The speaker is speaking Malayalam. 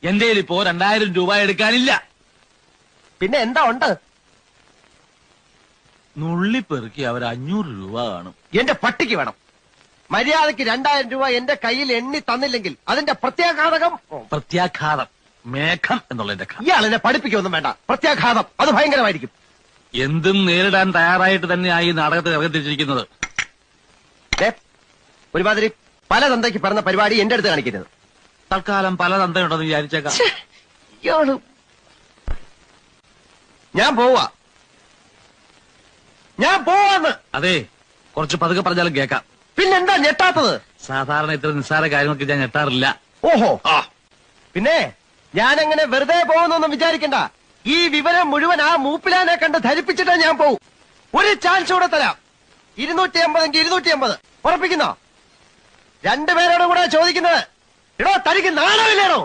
എന്റെ ഇപ്പോ 2000 രൂപ എടുക്കാനില്ല. പിന്നെ എന്താ ഉണ്ട്? നുള്ളിപ്പെറുക്കി അവർ 500 രൂപ കാണും. എന്റെ പട്ടിക്ക് വേണം. മര്യാദക്ക് 2000 രൂപ എന്റെ കയ്യിൽ എണ്ണി തന്നില്ലെങ്കിൽ അതിന്റെ പ്രത്യാഘാതകം. പ്രത്യാഘാതം മേഘം എന്നുള്ളതിന്റെ ഇയാൾ എന്നെ പഠിപ്പിക്കൊന്നും വേണ്ട. പ്രത്യാഘാതം അത് ഭയങ്കരമായിരിക്കും. എന്തും നേരിടാൻ തയ്യാറായിട്ട് തന്നെയായി നാടകത്തിൽ ഇറങ്ങിത്തിരിച്ചിരിക്കുന്നത്. ഒരുമാതിരി പല തന്തയ്ക്ക് പറഞ്ഞ പരിപാടി എന്റെ അടുത്ത് കാണിക്കരുത്. തൽക്കാലം പല തന്തയുണ്ടെന്ന് വിചാരിച്ചേക്കാം. ഞാൻ പോവാന്ന്. അതെ, കുറച്ച് പതുക്കെ പറഞ്ഞാലും കേൾക്കാം. പിന്നെന്താ ഞെട്ടാത്തത്? സാധാരണ ഇത്ര നിസ്സാര കാര്യങ്ങൾക്ക് ഞാൻ ഞെട്ടാറില്ല. ഓഹോ, പിന്നെ ഞാനങ്ങനെ വെറുതെ പോകുന്നൊന്നും വിചാരിക്കണ്ട. ഈ വിവരം മുഴുവൻ ആ മൂപ്പിലാനെ കണ്ട് ധരിപ്പിച്ചിട്ടാ ഞാൻ പോവും. ഒരു ചാൻസ് കൂടെ തരാം. 250 എങ്കിൽ 250 ഉറപ്പിക്കുന്നോ? രണ്ടുപേരോടും കൂടെ ചോദിക്കുന്നത്. എടോ, തനിക്ക് നാണമില്ലേണോ?